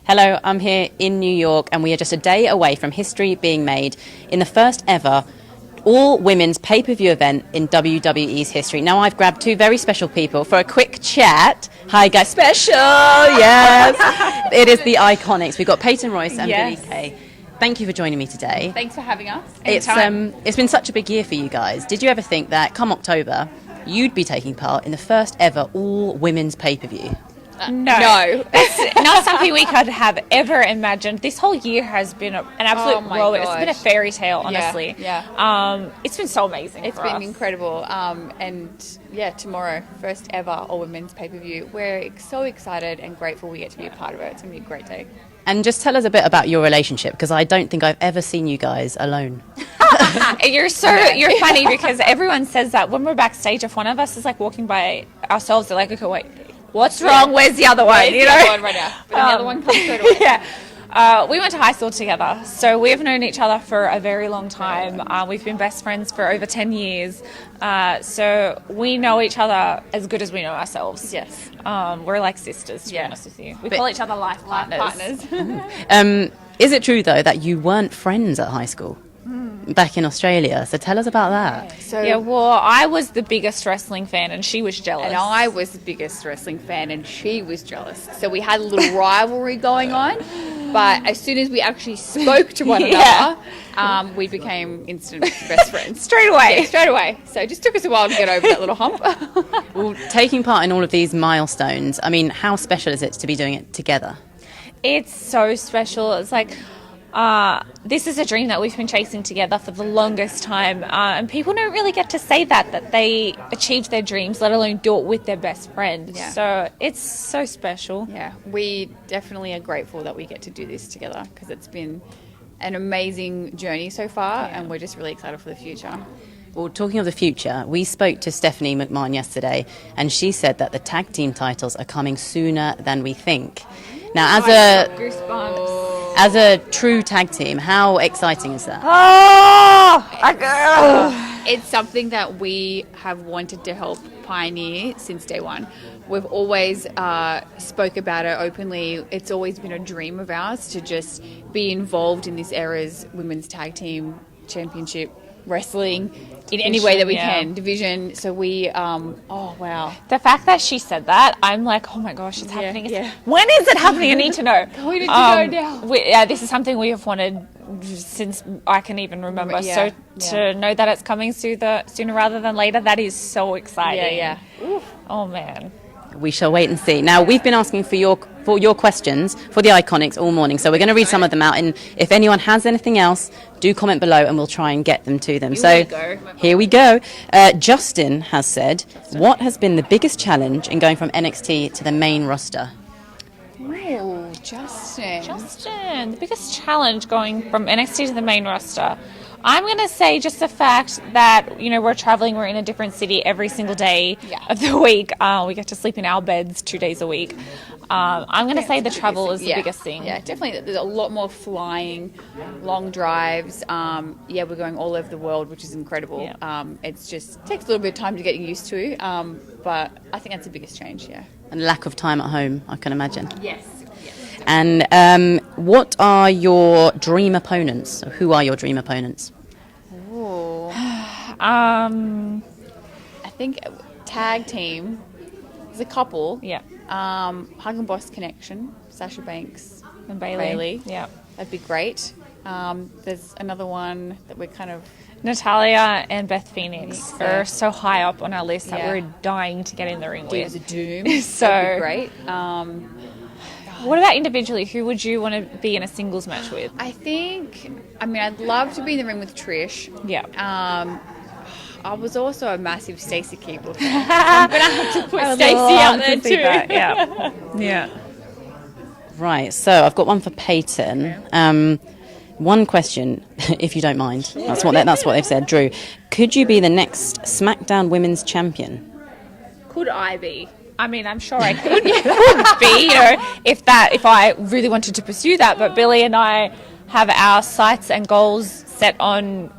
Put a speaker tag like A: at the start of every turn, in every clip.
A: Hello, I'm here in New York and we are just a day away from history being made in the first ever all-women's pay-per-view event in WWE's history. Now I've grabbed two very special people for a quick chat. Hi guys, special, yes. It is the IIconics. We've got Peyton, Royce and Billie Kay. Thank you for joining me today.
B: Thanks for having us.
A: It's been such a big year for you guys. Did you ever think that come October you'd be taking part in the first ever all-women's pay-per-view?
C: No. That's not something we could have ever imagined. This whole year has been an absolute whirlwind. It's been a fairy tale, honestly.
B: Yeah.
C: It's been so amazing.
B: It's been incredible. And tomorrow, first ever all women's pay-per-view. We're so excited and grateful we get to be a part of it. It's going to be a great day.
A: And just tell us a bit about your relationship, because I don't think I've ever seen you guys alone.
C: You're funny because everyone says that when we're backstage. If one of us is like walking by ourselves, they're like, okay, wait, what's wrong? Where's the other one?
B: The other one right now. But the other one comes straight away.
C: We went to high school together, so we've known each other for a very long time. We've been best friends for over 10 years, so we know each other as good as we know ourselves.
B: Yes.
C: We're like sisters, to be honest with you. We call each other life partners.
A: Is it true, though, that you weren't friends at high school? Back in Australia, so tell us about that.
B: So
C: I was the biggest wrestling fan and she was jealous.
B: And I was the biggest wrestling fan and she was jealous. So we had a little rivalry going on, but as soon as we actually spoke to one another, we became instant best friends.
C: Straight away.
B: Yeah, straight away. So it just took us a while to get over that little hump.
A: Well, taking part in all of these milestones, I mean, how special is it to be doing it together?
C: It's so special. It's like... this is a dream that we've been chasing together for the longest time, and people don't really get to say that they achieved their dreams, let alone do it with their best friend.
B: Yeah.
C: So it's so special.
B: Yeah, we definitely are grateful that we get to do this together because it's been an amazing journey so far, and we're just really excited for the future.
A: Well, talking of the future, we spoke to Stephanie McMahon yesterday, and she said that the tag team titles are coming sooner than we think. Now, as a true tag team, how exciting is that?
B: It's something that we have wanted to help pioneer since day one. We've always spoke about it openly. It's always been a dream of ours to just be involved in this era's women's tag team championship wrestling in any way that we can. Division. So we,
C: The fact that she said that, I'm like, oh my gosh, it's happening.
B: Yeah.
C: When is it happening? I need to know.
B: We need to know now.
C: This is something we have wanted since I can even remember. To know that it's coming sooner rather than later, that is so exciting.
B: Yeah. Oof.
C: Oh man.
A: We shall wait and see. Now, we've been asking for your questions for the IIconics all morning, so we're going to read some of them out, and if anyone has anything else, do comment below and we'll try and get them to them. Here we go. Justin has said, what has been the biggest challenge in going from NXT to the main roster?
B: Oh, Justin,
C: the biggest challenge going from NXT to the main roster. I'm going to say just the fact that, we're traveling, we're in a different city every single day of the week. We get to sleep in our beds 2 days a week. I'm going to say the travel is the biggest thing.
B: Yeah, definitely. There's a lot more flying, long drives. We're going all over the world, which is incredible.
C: Yeah.
B: It's just takes a little bit of time to get used to, but I think that's the biggest change,
A: And lack of time at home, I can imagine.
B: Yes.
A: And what are your dream opponents? Who are your dream opponents?
B: I think tag team. There's a couple.
C: Yeah.
B: Hug and Boss Connection, Sasha Banks
C: And Bailey. Yeah.
B: That'd be great. There's another one that we're kind of...
C: Natalia and Beth Phoenix are so high up on our list that we're dying to get in the ring with.
B: There's a Doom.
C: So
B: that'd be great.
C: What about individually? Who would you want to be in a singles match with?
B: I'd love to be in the ring with Trish.
C: Yeah.
B: I was also a massive Stacey Keebler fan. I'm going to have to put Stacey out there too.
C: Yeah.
A: Right, so I've got one for Peyton. One question, if you don't mind. That's what they've said. Drew, could you be the next SmackDown Women's Champion?
C: Could I be? I'm sure I could be, if I really wanted to pursue that. But Billie and I have our sights and goals set on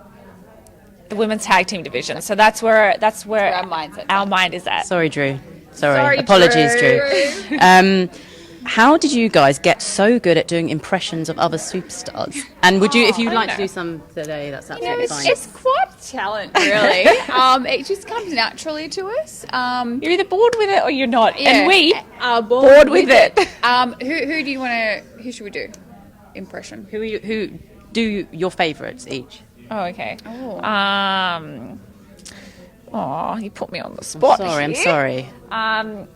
C: the women's tag team division. So that's where our mind is at.
A: Sorry, Drew. Sorry. Apologies, Drew. how did you guys get so good at doing impressions of other superstars? And would you, if you'd like to do some today, that's absolutely fine.
B: It's quite a talent, really. It just comes naturally to us.
C: You're either bored with it or you're not.
B: Yeah.
C: And we
B: are
C: bored with it.
B: Who do you want to? Who should we do? Impression.
A: Who do your favourites each?
C: Oh, okay.
B: Oh.
C: Oh, you put me on the spot.
A: I'm sorry.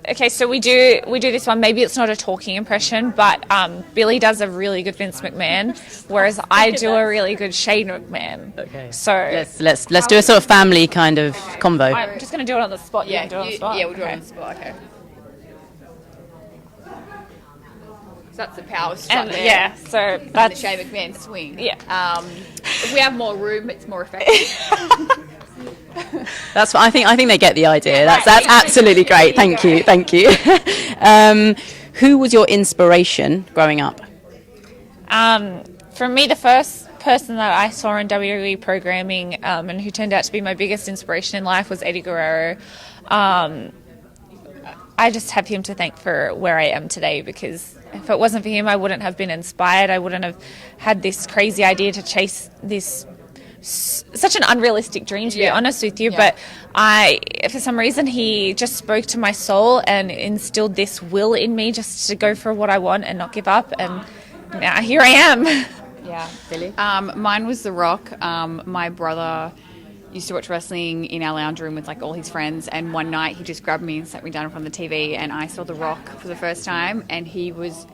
C: Okay, so we do this one. Maybe it's not a talking impression, but Billie does a really good Vince McMahon, whereas I do a really good Shane McMahon.
A: Okay.
C: So
A: let's do a sort of family kind of combo.
C: I'm just going to do it on the spot.
B: Yeah,
C: do it on the spot.
B: Yeah, we'll do it on the spot. Okay. So that's the power strut there.
C: Yeah, so
B: And the
C: that's
B: Shane McMahon swing.
C: Yeah.
B: If we have more room, it's more effective.
A: That's what I think they get the idea. That's absolutely great. Thank you. Who was your inspiration growing up?
C: For me, the first person that I saw in WWE programming and who turned out to be my biggest inspiration in life was Eddie Guerrero. I just have him to thank for where I am today, because if it wasn't for him, I wouldn't have been inspired. I wouldn't have had this crazy idea to chase this such an unrealistic dream, to be honest with you. But for some reason, he just spoke to my soul and instilled this will in me just to go for what I want and not give up. And now here I am.
B: Yeah. Billie? Mine was The Rock. My brother used to watch wrestling in our lounge room with like all his friends, and one night he just grabbed me and sat me down in front of the TV, and I saw The Rock for the first time, and he was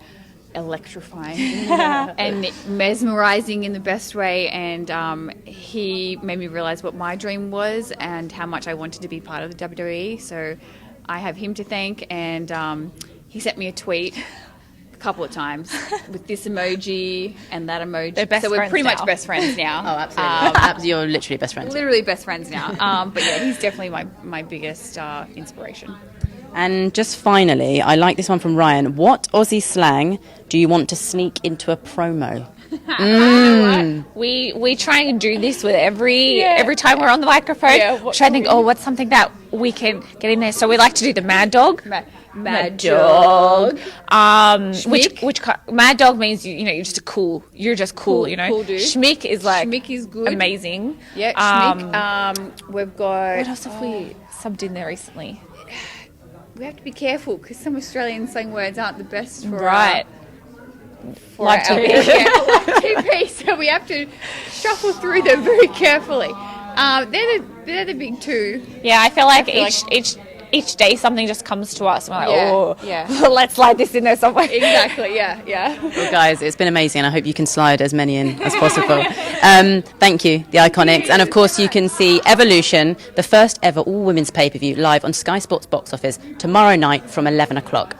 B: electrifying and mesmerizing in the best way, and he made me realize what my dream was and how much I wanted to be part of the WWE. So I have him to thank, and he sent me a tweet a couple of times with this emoji and that emoji.
C: They're best
B: so we're
C: friends
B: pretty
C: now.
B: much best friends now.
A: Oh, absolutely. You're literally best friends.
B: Literally best friends now. But yeah, he's definitely my biggest inspiration.
A: And just finally, I like this one from Ryan. What Aussie slang do you want to sneak into a promo?
C: We try and do this with every time we're on the microphone. Try and think, what's something that we can get in there. So we like to do the Mad Dog.
B: Mad Dog.
C: Which Mad Dog means you're just cool. You're just cool.
B: Cool dude.
C: Schmick is like
B: Schmick is good.
C: Amazing.
B: Yeah, Schmick. We've got.
C: What else have we subbed in there recently?
B: We have to be careful because some Australian slang words aren't the best for
C: right.
B: For
C: Live
B: our
C: TV.
B: live TV, so we have to shuffle through them very carefully. They're the big two.
C: Yeah, I feel like each day something just comes to us and we're like, let's slide this in there somewhere.
B: Exactly, yeah.
A: Well, guys, it's been amazing. I hope you can slide as many in as possible. Thank you, the IIconics. And of course, you can see Evolution, the first ever all-women's pay-per-view, live on Sky Sports Box Office tomorrow night from 11 o'clock.